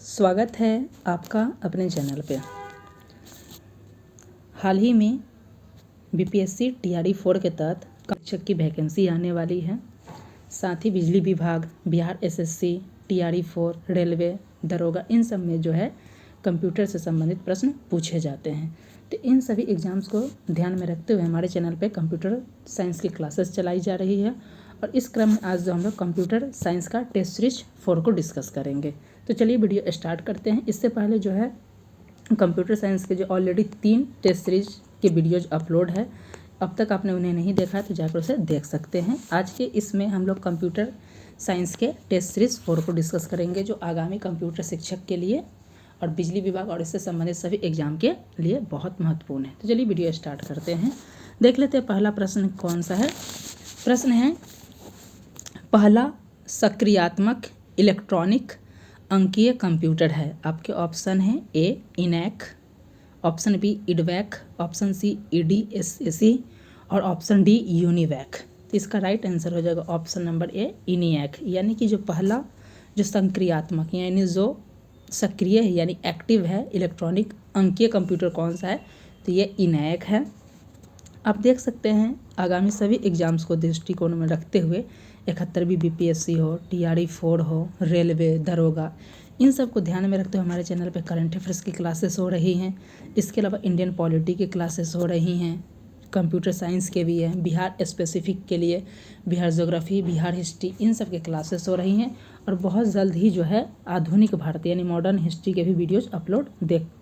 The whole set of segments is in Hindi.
स्वागत है आपका अपने चैनल पे। हाल ही में बीपीएससी टीआरई 4 के तहत शिक्षक की वैकेंसी आने वाली है। साथ ही बिजली विभाग, बिहार एसएससी, टीआरई 4, रेलवे, दरोगा, इन सब में जो है कंप्यूटर से संबंधित प्रश्न पूछे जाते हैं। तो इन सभी एग्ज़ाम्स को ध्यान में रखते हुए हमारे चैनल पे कंप्यूटर साइंस की क्लासेस चलाई जा रही है और इस क्रम में आज जो हम लोग कंप्यूटर साइंस का टेस्ट सीरीज 4 को डिस्कस करेंगे। तो चलिए वीडियो स्टार्ट करते हैं। इससे पहले जो है कंप्यूटर साइंस के जो ऑलरेडी 3 टेस्ट सीरीज के वीडियोज अपलोड है, अब तक आपने उन्हें नहीं देखा है तो जाकर उसे देख सकते हैं। आज के इसमें हम लोग कंप्यूटर साइंस के टेस्ट सीरीज 4 को डिस्कस करेंगे, जो आगामी कंप्यूटर शिक्षक के लिए और बिजली विभाग और इससे संबंधित सभी एग्जाम के लिए बहुत महत्वपूर्ण है। तो चलिए वीडियो स्टार्ट करते हैं। देख लेते हैं पहला प्रश्न कौन सा है। प्रश्न है, पहला सक्रियात्मक इलेक्ट्रॉनिक अंकीय कंप्यूटर है। आपके ऑप्शन है A ENIAC, option B EDVAC, option C EDSAC और ऑप्शन डी यूनिवैक। तो इसका राइट आंसर हो जाएगा ऑप्शन नंबर ए इनियैक। यानी कि जो पहला जो सक्रियात्मक यानी जो सक्रिय है यानी एक्टिव है इलेक्ट्रॉनिक अंकीय कंप्यूटर कौन सा है, तो ये इनैक है। आप देख सकते हैं आगामी सभी एग्जाम्स को दृष्टिकोण में रखते हुए 71वीं बीपीएससी हो, टीआरई 4 हो, रेलवे, दरोगा, इन सब को ध्यान में रखते हुए हमारे चैनल पे करंट अफेयर्स की क्लासेस हो रही हैं। इसके अलावा इंडियन पॉलिटी की क्लासेस हो रही हैं, कंप्यूटर साइंस के भी हैं, बिहार स्पेसिफिक के लिए बिहार ज्योग्राफी, बिहार हिस्ट्री, इन सब के क्लासेस हो रही हैं। और बहुत जल्द ही जो है आधुनिक भारत यानी मॉडर्न हिस्ट्री के भी वीडियोज अपलोड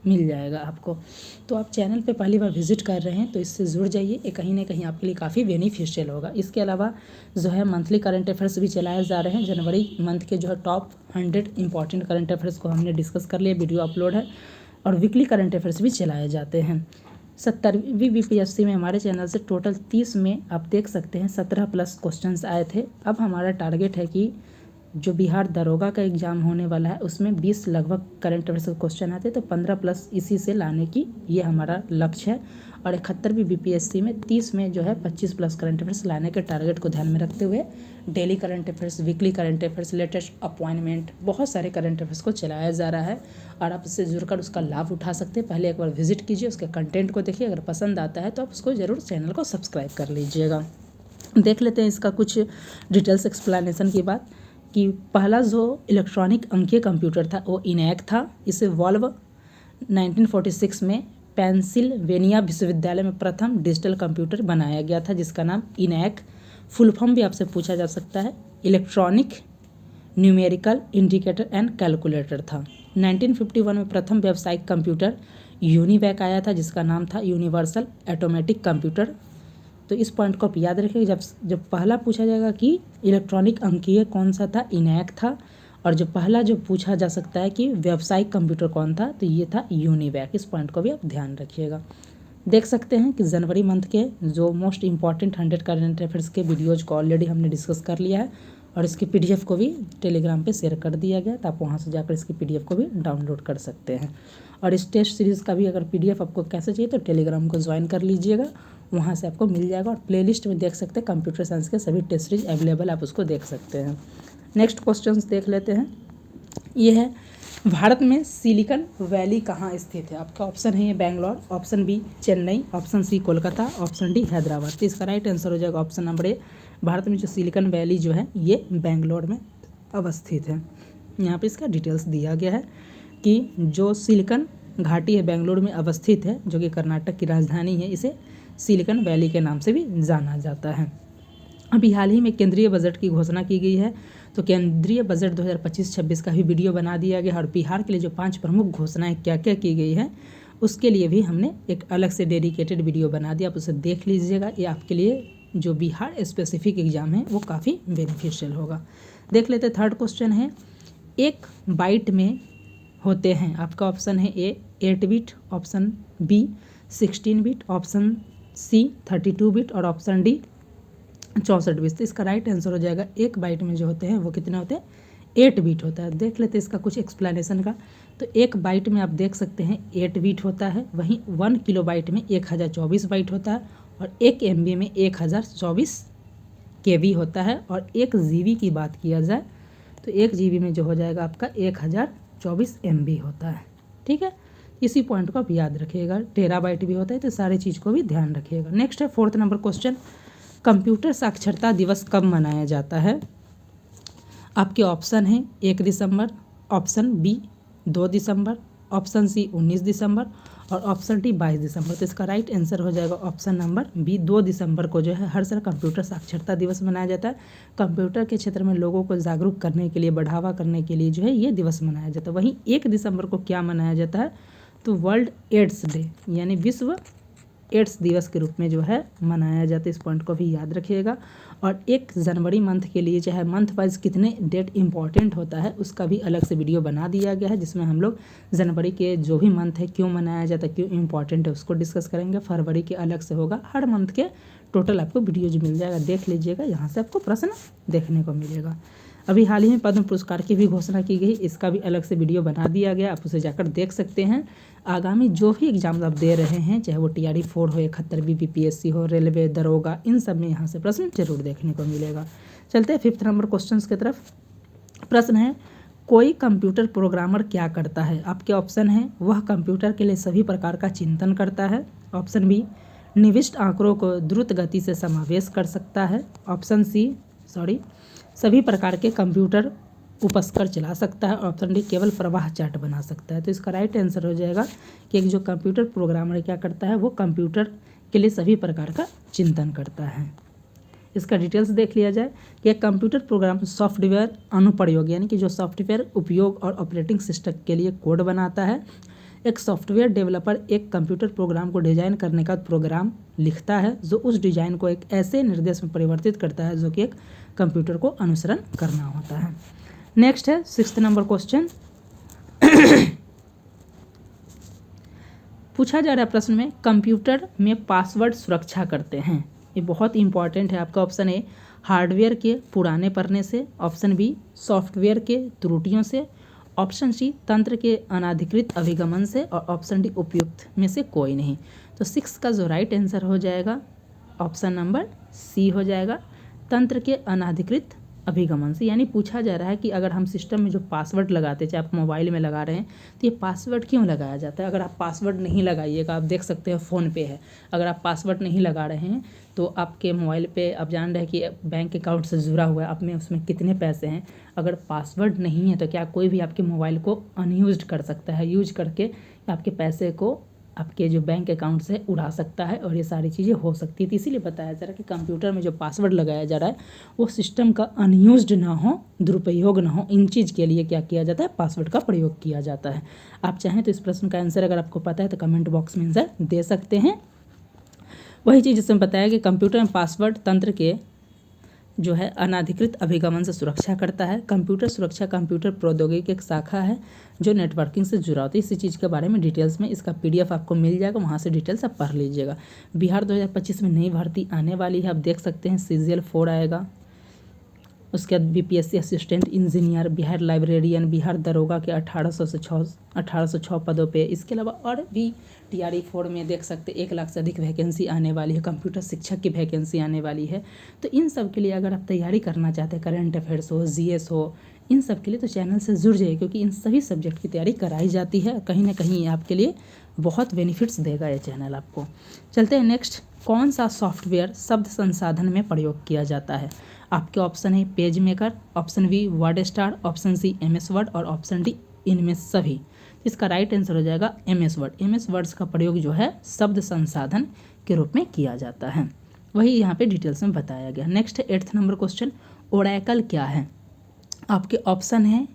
मिल जाएगा आपको। तो आप चैनल पे पहली बार विजिट कर रहे हैं तो इससे जुड़ जाइए, ये कहीं ना कहीं आपके लिए काफ़ी बेनिफिशियल होगा। इसके अलावा जो है मंथली करंट अफेयर्स भी चलाए जा रहे हैं। जनवरी मंथ के जो है टॉप 100 इंपॉर्टेंट करंट अफेयर्स को हमने डिस्कस कर लिया, वीडियो अपलोड है। और वीकली करंट अफेयर्स भी चलाए जाते हैं। 70वीं बीपीएससी में हमारे चैनल से टोटल 30 में आप देख सकते हैं 17+ क्वेश्चंस आए थे। अब हमारा टारगेट है कि जो बिहार दरोगा का एग्ज़ाम होने वाला है उसमें 20 लगभग करंट अफेयर्स के क्वेश्चन आते, तो 15+ इसी से लाने की ये हमारा लक्ष्य है। और 71वीं बीपीएससी में 30 में जो है 25+ करंट अफेयर्स लाने के टारगेट को ध्यान में रखते हुए daily current affairs, weekly current affairs, latest appointment, बहुत सारे करंट अफेयर्स को चलाया जा रहा है और आप इससे जुड़कर उसका लाभ उठा सकते हैं। पहले एक बार विजिट कीजिए, उसके कंटेंट को देखिए, अगर पसंद आता है तो आप उसको ज़रूर चैनल को सब्सक्राइब कर लीजिएगा। देख लेते हैं इसका कुछ डिटेल्स एक्सप्लेनेशन की बात कि पहला जो इलेक्ट्रॉनिक अंकीय कंप्यूटर था वो इनैक था। इसे वॉल्व 1946 में पेंसिल्वेनिया विश्वविद्यालय में प्रथम डिजिटल कंप्यूटर बनाया गया था, जिसका नाम इनैक, फुल फॉर्म भी आपसे पूछा जा सकता है, electronic numerical indicator and calculator था। 1951 में प्रथम व्यावसायिक कंप्यूटर यूनिवैक आया था, जिसका नाम था यूनिवर्सल ऑटोमेटिक कंप्यूटर। तो इस पॉइंट को आप याद रखिए, जब पहला पूछा जाएगा कि इलेक्ट्रॉनिक अंकीय कौन सा था, इनैक था। और जो पहला जो पूछा जा सकता है कि व्यावसायिक कंप्यूटर कौन था, तो ये था यूनिवैक। इस पॉइंट को भी आप ध्यान रखिएगा। देख सकते हैं कि जनवरी मंथ के जो मोस्ट इंपॉर्टेंट 100 करंट अफेयर्स के वीडियोज़ को ऑलरेडी हमने डिस्कस कर लिया है और इसकी पीडीएफ को भी टेलीग्राम पे शेयर कर दिया गया, तो आप वहाँ से जाकर इसकी पीडीएफ को भी डाउनलोड कर सकते हैं। और इस टेस्ट सीरीज़ का भी अगर पीडीएफ आपको कैसे चाहिए तो टेलीग्राम को ज्वाइन कर लीजिएगा, वहाँ से आपको मिल जाएगा। और प्लेलिस्ट में देख सकते हैं कंप्यूटर साइंस के सभी टेस्ट सीरीज अवेलेबल, आप उसको देख सकते हैं। नेक्स्ट क्वेश्चन देख लेते हैं। ये है, भारत में सिलिकॉन वैली कहाँ स्थित है। आपका ऑप्शन है ये Bangalore, option B Chennai, option C Kolkata, option D Hyderabad. तो इसका राइट आंसर हो जाएगा ऑप्शन नंबर ए। भारत में जो सिलिकॉन वैली जो है ये बेंगलोर में अवस्थित है। यहाँ पे इसका डिटेल्स दिया गया है कि जो सिलिकॉन घाटी है बेंगलोर में अवस्थित है, जो कि कर्नाटक की राजधानी है, इसे सिलिकॉन वैली के नाम से भी जाना जाता है। अभी हाल ही में केंद्रीय बजट की घोषणा की गई है, तो केंद्रीय बजट 2025-26 का भी वीडियो बना दिया गया और बिहार के लिए जो 5 प्रमुख घोषणाएं क्या क्या की गई है उसके लिए भी हमने एक अलग से डेडिकेटेड वीडियो बना दिया, आप उसे देख लीजिएगा। ये आपके लिए जो बिहार स्पेसिफिक एग्जाम है वो काफ़ी बेनिफिशियल होगा। देख लेते थर्ड क्वेश्चन है, 1 बाइट में होते हैं। आपका ऑप्शन है A 8 bit, option B 16 bit, option C 32 bit और ऑप्शन डी 64 बिट। तो इसका राइट आंसर हो जाएगा 1 बाइट में जो होते हैं वो कितने होते हैं, 8 बिट होता है। देख लेते हैं इसका कुछ एक्सप्लेनेशन का। तो 1 बाइट में आप देख सकते हैं 8 बिट होता है, वहीं 1 किलोबाइट में 1024 बाइट होता है और 1 MB में 1024 KB होता है। और 1 GB की बात किया जाए तो 1 GB में जो हो जाएगा आपका 1000 24 MB होता है। ठीक है, इसी पॉइंट को आप याद रखिएगा। टेराबाइट भी होता है, तो सारी चीज़ को भी ध्यान रखिएगा। नेक्स्ट है 4th नंबर क्वेश्चन, कंप्यूटर साक्षरता दिवस कब मनाया जाता है? आपके ऑप्शन है 1 दिसंबर, ऑप्शन बी 2 दिसंबर, ऑप्शन सी 19 दिसंबर और ऑप्शन डी 22 दिसंबर। तो इसका राइट आंसर हो जाएगा ऑप्शन नंबर बी, 2 दिसंबर को जो है हर साल कंप्यूटर साक्षरता दिवस मनाया जाता है। कंप्यूटर के क्षेत्र में लोगों को जागरूक करने के लिए, बढ़ावा करने के लिए जो है ये दिवस मनाया जाता है। वहीं 1 दिसंबर को क्या मनाया जाता है? तो वर्ल्ड एड्स डे यानी विश्व एड्स दिवस के रूप में जो है मनाया जाता है। इस पॉइंट को भी याद रखिएगा। और 1 जनवरी मंथ के लिए चाहे मंथ वाइज कितने डेट इंपॉर्टेंट होता है उसका भी अलग से वीडियो बना दिया गया है, जिसमें हम लोग जनवरी के जो भी मंथ है क्यों मनाया जाता है, क्यों इंपॉर्टेंट है उसको डिस्कस करेंगे। फरवरी के अलग से होगा। हर मंथ के टोटल आपको वीडियोज मिल जाएगा, देख लीजिएगा। यहाँ से आपको प्रश्न देखने को मिलेगा। अभी हाल ही में पद्म पुरस्कार की भी घोषणा की गई, इसका भी अलग से वीडियो बना दिया गया, आप उसे जाकर देख सकते हैं। आगामी जो भी एग्जाम आप दे रहे हैं, चाहे वो TRD 4 हो, 71 BPSC हो, रेलवे, दरोगा, इन सब में यहाँ से प्रश्न जरूर देखने को मिलेगा। चलते हैं 5th नंबर क्वेश्चन की तरफ। प्रश्न है, कोई कंप्यूटर प्रोग्रामर क्या करता है? आपके ऑप्शन है, वह कंप्यूटर के लिए सभी प्रकार का चिंतन करता है। ऑप्शन बी, निविष्ट आंकड़ों को द्रुत गति से समावेश कर सकता है। ऑप्शन सी सभी प्रकार के कंप्यूटर उपस्कर चला सकता है। ऑप्शन डी, केवल प्रवाह चार्ट बना सकता है। तो इसका राइट आंसर हो जाएगा कि एक जो कंप्यूटर प्रोग्रामर क्या करता है, वो कंप्यूटर के लिए सभी प्रकार का चिंतन करता है। इसका डिटेल्स देख लिया जाए कि एक कंप्यूटर प्रोग्राम सॉफ्टवेयर अनुप्रयोग यानी कि जो सॉफ्टवेयर उपयोग और ऑपरेटिंग सिस्टम के लिए कोड बनाता है। एक सॉफ्टवेयर डेवलपर एक कंप्यूटर प्रोग्राम को डिजाइन करने का प्रोग्राम लिखता है, जो उस डिजाइन को एक ऐसे निर्देश में परिवर्तित करता है जो कि एक कंप्यूटर को अनुसरण करना होता है। नेक्स्ट है 6th नंबर क्वेश्चन। पूछा जा रहा है प्रश्न में, कंप्यूटर में पासवर्ड सुरक्षा करते हैं। ये बहुत इंपॉर्टेंट है। आपका ऑप्शन ए, हार्डवेयर के पुराने पढ़ने से। ऑप्शन बी, सॉफ्टवेयर के त्रुटियों से। ऑप्शन सी, तंत्र के अनाधिकृत अभिगमन से। और ऑप्शन डी, उपयुक्त में से कोई नहीं। तो 6 का जो राइट आंसर हो जाएगा ऑप्शन नंबर सी हो जाएगा, तंत्र के अनाधिकृत अभिगमन से। यानी पूछा जा रहा है कि अगर हम सिस्टम में जो पासवर्ड लगाते हैं, चाहे आप मोबाइल में लगा रहे हैं, तो ये पासवर्ड क्यों लगाया जाता है? अगर आप पासवर्ड नहीं लगाइएगा, आप देख सकते हैं फ़ोन पे है, अगर आप पासवर्ड नहीं लगा रहे हैं तो आपके मोबाइल पे आप जान रहे हैं कि बैंक अकाउंट से जुड़ा हुआ है, आप में उसमें कितने पैसे हैं। अगर पासवर्ड नहीं है तो क्या कोई भी आपके मोबाइल को अनयूज्ड कर सकता है, यूज करके आपके पैसे को आपके जो बैंक अकाउंट से उड़ा सकता है, और ये सारी चीज़ें हो सकती है। तो इसीलिए बताया जा रहा है कि कंप्यूटर में जो पासवर्ड लगाया जा रहा है वो सिस्टम का अनयूज्ड ना हो, दुरुपयोग ना हो, इन चीज़ के लिए क्या किया जाता है? पासवर्ड का प्रयोग किया जाता है। आप चाहें तो इस प्रश्न का आंसर अगर आपको पता है तो कमेंट बॉक्स में आंसर दे सकते हैं। वही चीज़ जिसमें बताया कि कंप्यूटर में पासवर्ड तंत्र के जो है अनाधिकृत अभिगमन से सुरक्षा करता है। कंप्यूटर सुरक्षा कंप्यूटर प्रौद्योगिकी की एक शाखा है जो नेटवर्किंग से जुड़ा होता है। इसी चीज़ के बारे में डिटेल्स में इसका PDF आपको मिल जाएगा, वहाँ से डिटेल्स आप पढ़ लीजिएगा। बिहार 2025 में नई भर्ती आने वाली है, आप देख सकते हैं। CGL 4 आएगा, उसके बाद BPSC assistant engineer, Bihar librarian, Bihar दरोगा के 1806 पदों पे। इसके अलावा और भी TRD 4 में देख सकते 1 लाख से अधिक वैकेंसी आने वाली है। कंप्यूटर शिक्षक की वैकेंसी आने वाली है। तो इन सब के लिए अगर आप तैयारी करना चाहते हैं, करंट अफेयर्स हो, GS हो, इन सब के लिए तो चैनल से जुड़ जाइए, क्योंकि इन सभी सब्जेक्ट की तैयारी कराई जाती है। कहीं ना कहीं आपके लिए बहुत बेनिफिट्स देगा ये चैनल आपको। चलते हैं नेक्स्ट, कौन सा सॉफ्टवेयर शब्द संसाधन में प्रयोग किया जाता है? आपके ऑप्शन है PageMaker, option B WordStar, option C MS Word और ऑप्शन डी इनमें सभी। इसका राइट आंसर हो जाएगा MS वर्ड। MS वर्ड्स का प्रयोग जो है शब्द संसाधन के रूप में किया जाता है, वही यहाँ पे डिटेल्स में बताया गया। नेक्स्ट है 8th नंबर क्वेश्चन, ओरेकल क्या है? आपके ऑप्शन है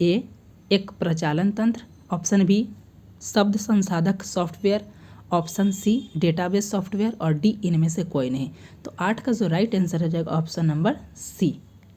ए, एक प्रचालन तंत्र। ऑप्शन बी, शब्द संसाधक software. Option C, database software. और डी, इनमें से कोई नहीं। तो 8 का जो राइट आंसर हो जाएगा ऑप्शन नंबर सी।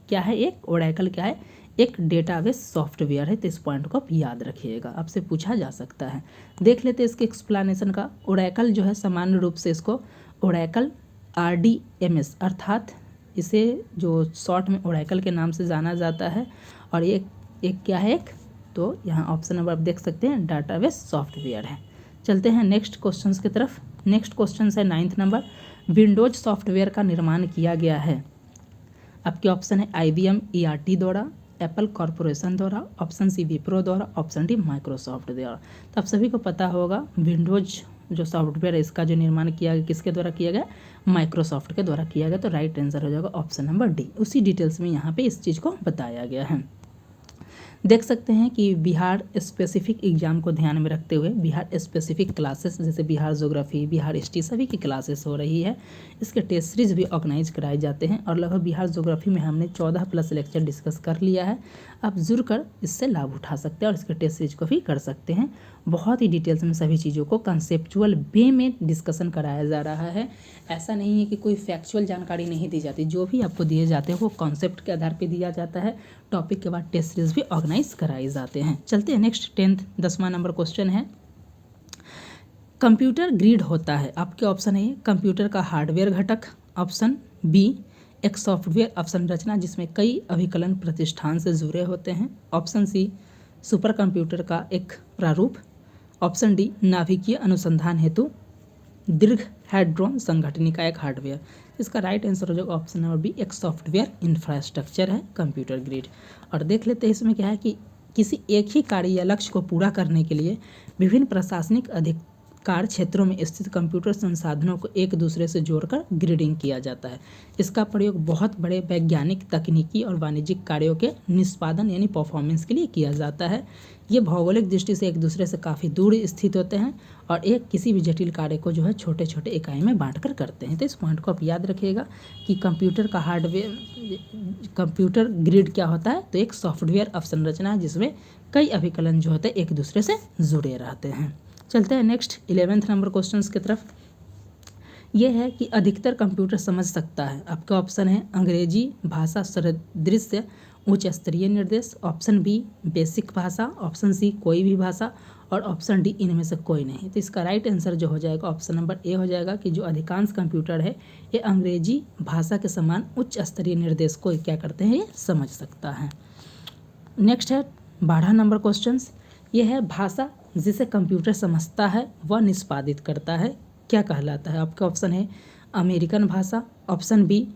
क्या है? एक ओरेकल क्या है? एक डेटाबेस सॉफ्टवेयर है। तो इस पॉइंट को आप याद रखिएगा, आपसे पूछा जा सकता है। देख लेते हैं इसके एक्सप्लेनेशन का। ओरेकल जो है सामान्य रूप से इसको ओरेकल RDMS अर्थात इसे जो शॉर्ट में ओरेकल के नाम से जाना जाता है। और ये एक क्या है? एक तो यहाँ ऑप्शन नंबर आप देख सकते हैं डाटाबेस सॉफ्टवेयर है। चलते हैं नेक्स्ट क्वेश्चंस की तरफ। नेक्स्ट क्वेश्चन है 9th नंबर, विंडोज सॉफ्टवेयर का निर्माण किया गया है। आपके ऑप्शन है IBM ERT द्वारा, एप्पल कॉरपोरेशन द्वारा, ऑप्शन सी विप्रो द्वारा, ऑप्शन डी माइक्रोसॉफ्ट द्वारा। तो आप सभी को पता होगा विंडोज जो सॉफ्टवेयर है इसका जो निर्माण किया गया किसके द्वारा किया गया, माइक्रोसॉफ्ट के द्वारा किया गया। तो राइट आंसर हो जाएगा ऑप्शन नंबर डी। उसी डिटेल्स में यहाँ पे इस चीज़ को बताया गया है। देख सकते हैं कि बिहार स्पेसिफिक एग्जाम को ध्यान में रखते हुए बिहार स्पेसिफिक क्लासेस जैसे बिहार ज्योग्राफी, बिहार हिस्ट्री सभी की क्लासेस हो रही है। इसके टेस्ट सीरीज भी ऑर्गेनाइज कराए जाते हैं और लगभग बिहार ज्योग्राफी में हमने 14+ लेक्चर डिस्कस कर लिया है। आप जुड़ कर इससे लाभ उठा सकते हैं और इसके टेस्ट सीरीज को भी कर सकते हैं। बहुत ही डिटेल्स में सभी चीज़ों को कंसेप्चुअल वे में डिस्कशन कराया जा रहा है। ऐसा नहीं है कि कोई फैक्चुअल जानकारी नहीं दी जाती, जो भी आपको दिए जाते हैं वो कॉन्सेप्ट के आधार पर दिया जाता है। टॉपिक के बाद टेस्ट सीरीज भी ऑर्गेनाइज कराए जाते हैं। चलते हैं नेक्स्ट 10वां नंबर क्वेश्चन है, कंप्यूटर ग्रिड होता है। आपके ऑप्शन है कंप्यूटर का हार्डवेयर घटक, ऑप्शन बी एक सॉफ्टवेयर अवसंरचना जिसमें कई अभिकलन प्रतिष्ठान से जुड़े होते हैं, ऑप्शन सी सुपर कंप्यूटर का एक प्रारूप, ऑप्शन डी नाभिकीय अनुसंधान हेतु दीर्घ हैड्रोन संगठनी का एक हार्डवेयर। इसका राइट आंसर हो जाएगा ऑप्शन नंबर बी एक सॉफ्टवेयर इंफ्रास्ट्रक्चर है कंप्यूटर ग्रिड। और देख लेते हैं इसमें क्या है कि किसी एक ही कार्य या लक्ष्य को पूरा करने के लिए विभिन्न प्रशासनिक अधिकार क्षेत्रों में स्थित कंप्यूटर संसाधनों को एक दूसरे से जोड़कर ग्रिडिंग किया जाता है। इसका प्रयोग बहुत बड़े वैज्ञानिक, तकनीकी और वाणिज्यिक कार्यों के निष्पादन यानी परफॉर्मेंस के लिए किया जाता है। ये भौगोलिक दृष्टि से एक दूसरे से काफ़ी दूर स्थित होते हैं और एक किसी भी जटिल कार्य को जो है छोटे छोटे इकाई में बांटकर करते हैं। तो इस पॉइंट को आप याद रखिएगा कि कंप्यूटर का हार्डवेयर, कंप्यूटर ग्रिड क्या होता है, तो एक सॉफ्टवेयर अवसंरचना है जिसमें कई अभिकलन जो होते हैं एक दूसरे से जुड़े रहते हैं। चलते हैं नेक्स्ट 11वां नंबर क्वेश्चन की तरफ। ये है कि अधिकतर कंप्यूटर समझ सकता है। आपके ऑप्शन है अंग्रेजी भाषा सदृश्य उच्च स्तरीय निर्देश, ऑप्शन बी बेसिक भाषा, ऑप्शन सी कोई भी भाषा और ऑप्शन डी इनमें से कोई नहीं। तो इसका राइट आंसर जो हो जाएगा ऑप्शन नंबर ए हो जाएगा कि जो अधिकांश कंप्यूटर है ये अंग्रेजी भाषा के समान उच्च स्तरीय निर्देश को क्या करते हैं, ये समझ सकता है। नेक्स्ट है 12 नंबर क्वेश्चन। ये है भाषा जिसे कंप्यूटर समझता है वह निष्पादित करता है क्या कहलाता है। आपके ऑप्शन है अमेरिकन भाषा, ऑप्शन बी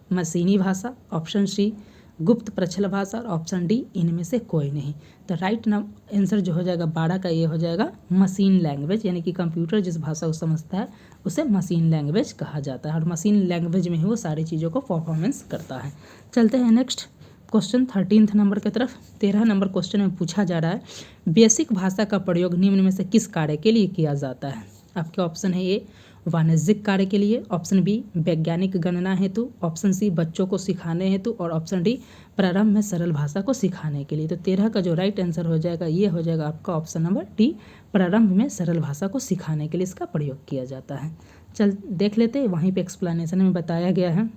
मशीनी भाषा, ऑप्शन सी गुप्त प्रच्छल भाषा और ऑप्शन डी इनमें से कोई नहीं। तो राइट आंसर जो हो जाएगा 12 का ये हो जाएगा मशीन लैंग्वेज, यानी कि कंप्यूटर जिस भाषा को समझता है उसे मशीन लैंग्वेज कहा जाता है और मशीन लैंग्वेज में ही वो सारी चीज़ों को परफॉर्मेंस करता है। चलते हैं नेक्स्ट क्वेश्चन 13 नंबर की तरफ। 13 नंबर क्वेश्चन में पूछा जा रहा है बेसिक भाषा का प्रयोग निम्न में से किस कार्य के लिए किया जाता है। आपके ऑप्शन है ए वाणिज्यिक कार्य के लिए, ऑप्शन बी वैज्ञानिक गणना हेतु, ऑप्शन सी बच्चों को सिखाने हेतु और ऑप्शन डी प्रारंभ में सरल भाषा को सिखाने के लिए। तो 13 का जो राइट आंसर हो जाएगा ये हो जाएगा आपका ऑप्शन नंबर डी प्रारंभ में सरल भाषा को सिखाने के लिए इसका प्रयोग किया जाता है। चल देख लेते हैं, वहीं पे एक्सप्लेनेशन में बताया गया है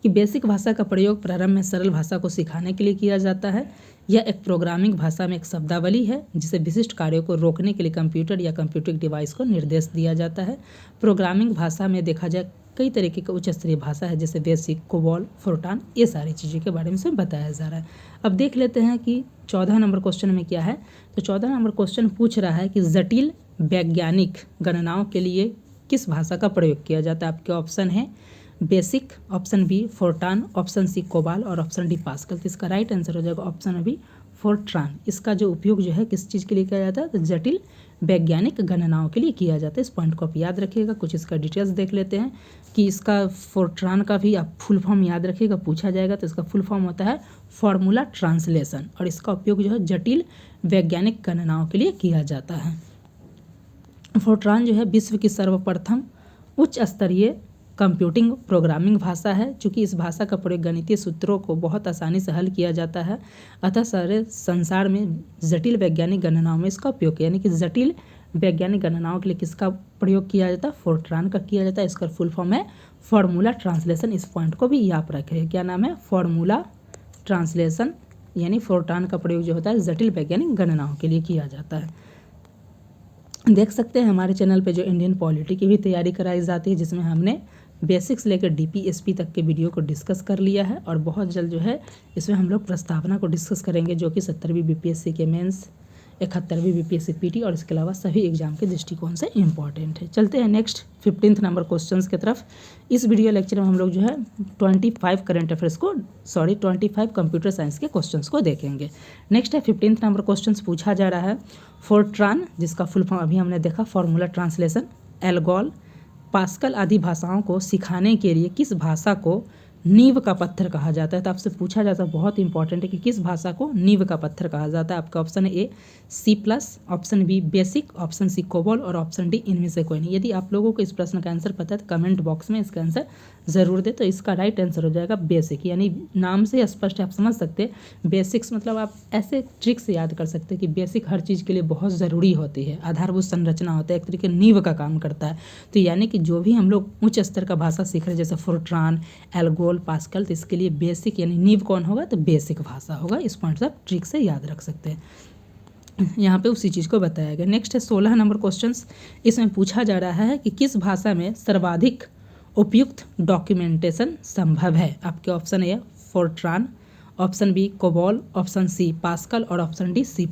कि बेसिक भाषा का प्रयोग प्रारंभ में सरल भाषा को सिखाने के लिए किया जाता है। यह एक प्रोग्रामिंग भाषा में एक शब्दावली है जिसे विशिष्ट कार्यों को रोकने के लिए कंप्यूटर या कंप्यूटिंग डिवाइस को निर्देश दिया जाता है। प्रोग्रामिंग भाषा में देखा जाए कई तरीके की उच्च स्तरीय भाषा है जैसे बेसिक, कोबॉल, फोर्टान, ये सारी चीज़ों के बारे में से बताया जा रहा है। अब देख लेते हैं कि 14 नंबर क्वेश्चन में क्या है। तो 14 नंबर क्वेश्चन पूछ रहा है कि जटिल वैज्ञानिक गणनाओं के लिए किस भाषा का प्रयोग किया जाता है। आपके ऑप्शन है BASIC, option B FORTRAN, option C COBOL और ऑप्शन डी पास्कल। तो इसका राइट आंसर हो जाएगा ऑप्शन बी फोर्ट्रान। इसका जो उपयोग जो है किस चीज़ के लिए किया जाता है, तो जटिल वैज्ञानिक गणनाओं के लिए किया जाता है। इस पॉइंट को आप याद रखिएगा। कुछ इसका डिटेल्स देख लेते हैं कि इसका फोर्ट्रान का भी आप फुल फॉर्म याद रखिएगा, पूछा जाएगा तो इसका फुल फॉर्म होता है फॉर्मूला ट्रांसलेशन और इसका उपयोग जो है जटिल वैज्ञानिक गणनाओं के लिए किया जाता है। फोर्ट्रान जो है विश्व की सर्वप्रथम उच्च स्तरीय कंप्यूटिंग प्रोग्रामिंग भाषा है। चूँकि इस भाषा का प्रयोग गणितीय सूत्रों को बहुत आसानी से हल किया जाता है, अतः सारे संसार में जटिल वैज्ञानिक गणनाओं में इसका उपयोग किया, यानी कि जटिल वैज्ञानिक गणनाओं के लिए किसका प्रयोग किया जाता है, फोर्ट्रान का किया जाता है। इसका फुल फॉर्म है फॉर्मूला ट्रांसलेशन। इस पॉइंट को भी याद रखें, क्या नाम है, फॉर्मूला ट्रांसलेशन, यानी फोर्ट्रान का प्रयोग जो होता है जटिल वैज्ञानिक गणनाओं के लिए किया जाता है। देख सकते हैं हमारे चैनल पे जो इंडियन पॉलिटी की भी तैयारी कराई जाती है, जिसमें हमने बेसिक्स लेकर डीपीएसपी तक के वीडियो को डिस्कस कर लिया है और बहुत जल्द जो है इसमें हम लोग प्रस्तावना को डिस्कस करेंगे जो कि 70वीं बीपीएससी के मेंस 71वीं बीपीएससी पीटी और इसके अलावा सभी एग्जाम के दृष्टिकोण से इम्पॉर्टेंट है। चलते हैं नेक्स्ट 15th नंबर क्वेश्चंस की तरफ। इस वीडियो लेक्चर में हम लोग जो है 25 कंप्यूटर साइंस के क्वेश्चंस को देखेंगे। नेक्स्ट है 15th नंबर क्वेश्चंस पूछा जा रहा है फोर्ट्रान, जिसका फुल फॉर्म अभी हमने देखा, फॉर्मूला ट्रांसलेशन, एल्गोल, पास्कल आदि भाषाओं को सिखाने के लिए किस भाषा को नींव का पत्थर कहा जाता है। तो आपसे पूछा जाता है, बहुत इंपॉर्टेंट है, कि किस भाषा को नींव का पत्थर कहा जाता है। आपका option A C+, option B BASIC, option C COBOL और ऑप्शन डी इनमें से कोई नहीं। यदि आप लोगों को इस प्रश्न का आंसर पता है तो कमेंट बॉक्स में इसका आंसर ज़रूर दे। तो इसका राइट आंसर हो जाएगा बेसिक, यानी नाम से स्पष्ट आप समझ सकते हैं। बेसिक्स मतलब आप ऐसे ट्रिक से याद कर सकते हैं कि बेसिक हर चीज़ के लिए बहुत ज़रूरी होती है, आधारभूत संरचना होता है, एक तरीके नींव का काम करता है। तो यानी कि जो भी हम लोग उच्च स्तर का भाषा सीख रहे हैं, जैसे फोर्ट्रान, एल्गोल, पास्कल, तो इसके लिए बेसिक यानी नींव कौन होगा, तो बेसिक भाषा होगा। इस पॉइंट से आप ट्रिक से याद रख सकते हैं। यहाँ पे उसी चीज़ को बताया गया। नेक्स्ट है 16 नंबर क्वेश्चंस। इसमें पूछा जा रहा है कि किस भाषा में सर्वाधिक उपयुक्त डॉक्यूमेंटेशन संभव है। आपके option A FORTRAN, option B COBOL, option C Pascal और ऑप्शन डी C++।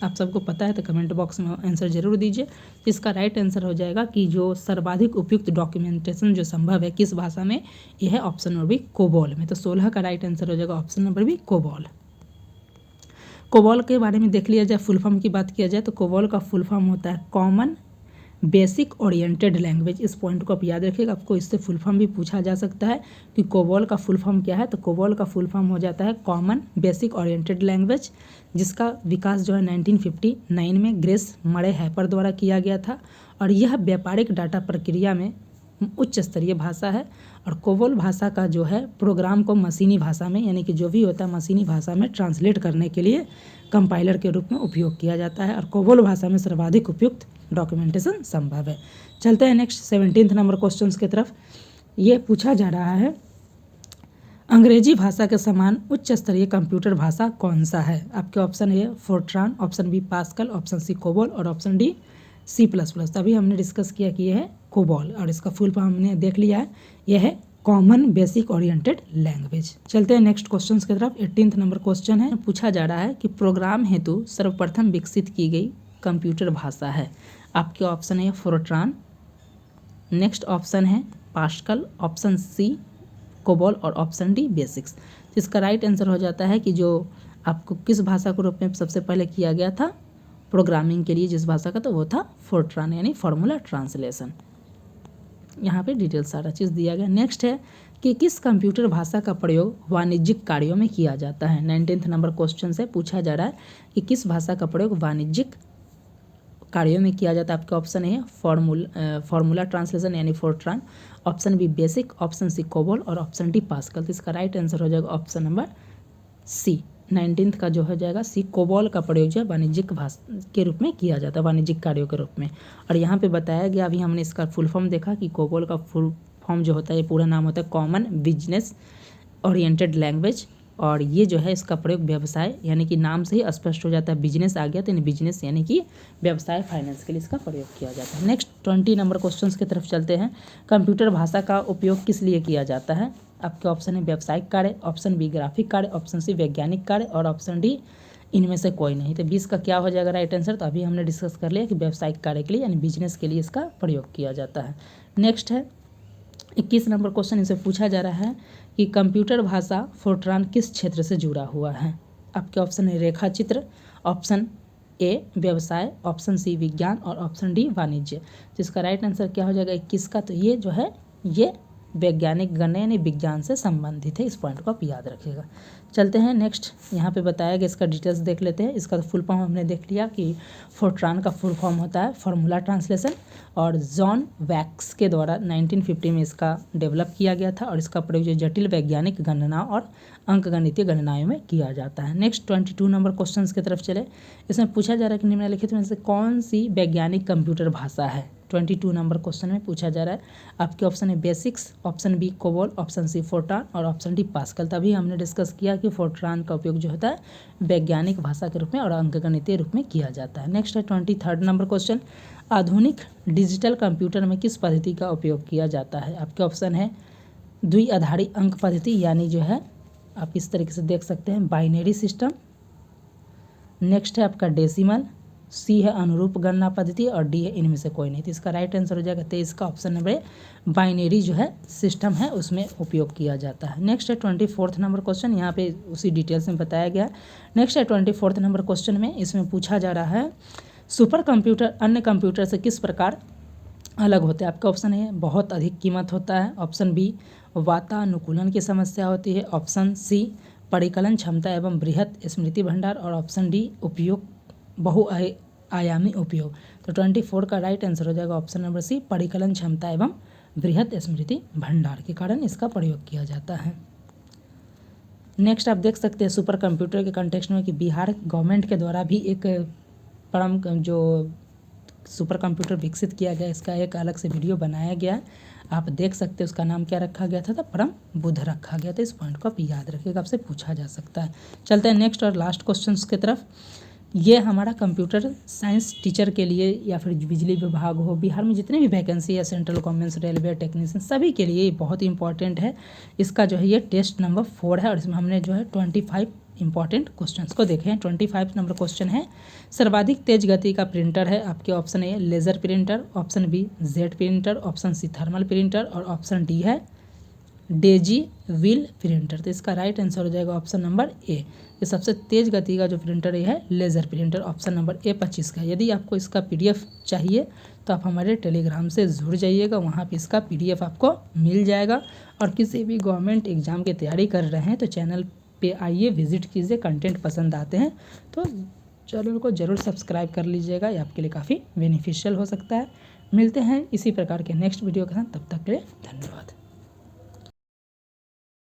आप सबको पता है तो कमेंट बॉक्स में आंसर जरूर दीजिए। इसका राइट आंसर हो जाएगा कि जो सर्वाधिक उपयुक्त डॉक्यूमेंटेशन जो संभव है किस भाषा में, यह है ऑप्शन नंबर बी कोबोल में। तो 16 का राइट आंसर हो जाएगा option number B COBOL. COBOL के बारे में देख लिया जाए, फुल फॉर्म की बात किया जाए तो कोबोल का फुल फॉर्म होता है कॉमन बेसिक ओरिएंटेड लैंग्वेज। इस पॉइंट को आप याद रखिएगा, आपको इससे फुल फॉर्म भी पूछा जा सकता है कि कोबोल का फुल फॉर्म क्या है। तो कोबोल का फुल फॉर्म हो जाता है कॉमन बेसिक ओरिएंटेड लैंग्वेज, जिसका विकास जो है 1959 में ग्रेस मरे हैपर द्वारा किया गया था और यह व्यापारिक डाटा प्रक्रिया में उच्च स्तरीय भाषा है। और कोबोल भाषा का जो है प्रोग्राम को मशीनी भाषा में, यानी कि जो भी होता है मशीनी भाषा में ट्रांसलेट करने के लिए कंपाइलर के रूप में उपयोग किया जाता है और कोबोल भाषा में सर्वाधिक उपयुक्त डॉक्यूमेंटेशन संभव है। चलते हैं नेक्स्ट 17th नंबर क्वेश्चंस की तरफ। ये पूछा जा रहा है अंग्रेजी भाषा के समान उच्च स्तरीय कंप्यूटर भाषा कौन सा है। आपके option A FORTRAN, option B Pascal, option C COBOL और ऑप्शन डी C++। तभी हमने डिस्कस किया कि यह है कोबोल और इसका फुल फॉर्म हमने देख लिया है, यह है कॉमन बेसिक ओरिएंटेड लैंग्वेज। चलते हैं नेक्स्ट क्वेश्चंस की तरफ। 18th नंबर क्वेश्चन है, पूछा जा रहा है कि प्रोग्राम हेतु सर्वप्रथम विकसित की गई कंप्यूटर भाषा है। आपके ऑप्शन है फोर्ट्रान, नेक्स्ट ऑप्शन है पास्कल, ऑप्शन सी कोबोल और ऑप्शन डी बेसिक्स। इसका राइट आंसर हो जाता है कि जो आपको किस भाषा के रूप में सबसे पहले किया गया था प्रोग्रामिंग के लिए जिस भाषा का, तो वो था फोर्ट्रान यानी फॉर्मूला ट्रांसलेशन। यहाँ पे डिटेल सारा चीज़ दिया गया। नेक्स्ट है कि किस कंप्यूटर भाषा का प्रयोग वाणिज्यिक कार्यों में किया जाता है। 19th नंबर क्वेश्चन से पूछा जा रहा है कि किस भाषा का प्रयोग वाणिज्यिक कार्यों में किया जाता है। आपके ऑप्शन है फॉर्मूला ट्रांसलेशन यानी FORTRAN, option B BASIC, option C COBOL और ऑप्शन डी पास्कल। तो इसका राइट आंसर हो जाएगा ऑप्शन नंबर सी। 19th का जो हो जाएगा सी, कोबोल का प्रयोग जो है वाणिज्यिक भाषा के रूप में किया जाता है, वाणिज्यिक कार्यों के रूप में। और यहाँ पे बताया गया, अभी हमने इसका फुल फॉर्म देखा कि कोबोल का फुल फॉर्म जो होता है, ये पूरा नाम होता है कॉमन बिजनेस ओरिएंटेड लैंग्वेज। और ये जो है इसका प्रयोग व्यवसाय, यानी कि नाम से ही स्पष्ट हो जाता है बिजनेस आ गया, तो बिजनेस यानी कि व्यवसाय फाइनेंस के लिए इसका प्रयोग किया जाता है। नेक्स्ट 20 नंबर क्वेश्चंस की तरफ चलते हैं। कंप्यूटर भाषा का उपयोग किस लिए किया जाता है। आपके ऑप्शन है व्यावसायिक कार्य, ऑप्शन बी ग्राफिक कार्य, ऑप्शन सी वैज्ञानिक कार्य और ऑप्शन डी इनमें से कोई नहीं। तो 20 का क्या हो जाएगा राइट आंसर। तो अभी हमने डिस्कस कर लिया कि व्यावसायिक कार्य के लिए यानी बिजनेस के लिए इसका प्रयोग किया जाता है। नेक्स्ट है 21 नंबर क्वेश्चन, इसे पूछा जा रहा है कि कंप्यूटर भाषा फोर्ट्रान किस क्षेत्र से जुड़ा हुआ है। आपके ऑप्शन है रेखा चित्र, ऑप्शन ए व्यवसाय, ऑप्शन सी विज्ञान और ऑप्शन डी वाणिज्य। तो इसका राइट आंसर क्या हो जाएगा 21 का। तो ये जो है ये वैज्ञानिक गणना यानी विज्ञान से संबंधित है। इस पॉइंट को आप याद रखिएगा। चलते हैं नेक्स्ट, यहाँ पे बताया गया, इसका डिटेल्स देख लेते हैं। इसका फुल फॉर्म हमने देख लिया कि फोर्ट्रान का फुल फॉर्म होता है फॉर्मूला ट्रांसलेशन और जॉन वैक्स के द्वारा 1950 में इसका डेवलप किया गया था और इसका प्रयोग जो जटिल वैज्ञानिक गणना और अंकगणितीय गणनाओं में किया जाता है। नेक्स्ट 22 नंबर क्वेश्चन की तरफ चले। इसमें पूछा जा रहा है कि निम्नलिखित में से कौन सी वैज्ञानिक कंप्यूटर भाषा है। 22 नंबर क्वेश्चन में पूछा जा रहा है। आपके ऑप्शन है basics, option B COBOL, option C FORTRAN और ऑप्शन डी पास्कल। तभी हमने डिस्कस किया कि फोर्ट्रान का उपयोग जो होता है वैज्ञानिक भाषा के रूप में और अंकगणितीय रूप में किया जाता है। नेक्स्ट है 23 नंबर क्वेश्चन, आधुनिक डिजिटल कंप्यूटर में किस पद्धति का उपयोग किया जाता है। आपके ऑप्शन है द्विआधारी अंक पद्धति, यानी जो है आप इस तरीके से देख सकते हैं बाइनरी सिस्टम, नेक्स्ट है आपका डेसिमल, सी है अनुरूप गणना पद्धति और डी है इनमें से कोई नहीं। तो इसका राइट आंसर हो जाएगा 23 का ऑप्शन नंबर ए, बाइनरी जो है सिस्टम है उसमें उपयोग किया जाता है। नेक्स्ट है 24 नंबर क्वेश्चन, यहाँ पे उसी डिटेल्स में बताया गया है। नेक्स्ट है 24 नंबर क्वेश्चन में, इसमें पूछा जा रहा है सुपर कंप्यूटर अन्य कंप्यूटर से किस प्रकार अलग होते हैं। आपका ऑप्शन है बहुत अधिक कीमत होता है, ऑप्शन बी वातानुकूलन की समस्या होती है, ऑप्शन सी परिकलन क्षमता एवं बृहत स्मृति भंडार और ऑप्शन डी उपयोग बहुआयामी उपयोग। तो 24 का राइट आंसर हो जाएगा ऑप्शन नंबर सी, परिकलन क्षमता एवं बृहत स्मृति भंडार के कारण इसका प्रयोग किया जाता है। नेक्स्ट आप देख सकते हैं सुपर कंप्यूटर के कंटेक्स्ट में कि बिहार गवर्नमेंट के द्वारा भी एक परम जो सुपर कंप्यूटर विकसित किया गया, इसका एक अलग से वीडियो बनाया गया है, आप देख सकते हैं। उसका नाम क्या रखा गया था, परम बुद्ध रखा गया था। इस पॉइंट को आप याद रखिएगा, आपसे पूछा जा सकता है। चलते हैं नेक्स्ट और लास्ट क्वेश्चन की तरफ। ये हमारा कंप्यूटर साइंस टीचर के लिए या फिर बिजली विभाग हो, बिहार में जितने भी वैकेंसी है, सेंट्रल गवर्नमेंट, रेलवे टेक्नीशियन, सभी के लिए बहुत इंपॉर्टेंट है। इसका जो है ये टेस्ट नंबर 4 है और इसमें हमने जो है 25 इंपॉर्टेंट क्वेश्चंस को देखे हैं। 25 नंबर क्वेश्चन है, सर्वाधिक तेज गति का प्रिंटर है। आपके option A laser printer, option B jet printer, option C thermal printer और ऑप्शन डी है डेजी व्हील प्रिंटर। तो इसका राइट आंसर हो जाएगा ऑप्शन नंबर ए। ये सबसे तेज गति का जो प्रिंटर ये है laser printer, option number A 25 का। यदि आपको इसका पीडीएफ चाहिए तो आप हमारे टेलीग्राम से जुड़ जाइएगा, वहाँ पे इसका पीडीएफ आपको मिल जाएगा। और किसी भी गवर्नमेंट एग्जाम की तैयारी कर रहे हैं तो चैनल पे आइए, विजिट कीजिए, कंटेंट पसंद आते हैं तो चैनल को ज़रूर सब्सक्राइब कर लीजिएगा, ये आपके लिए काफ़ी बेनिफिशियल हो सकता है। मिलते हैं इसी प्रकार के नेक्स्ट वीडियो के साथ, तब तक के लिए धन्यवाद।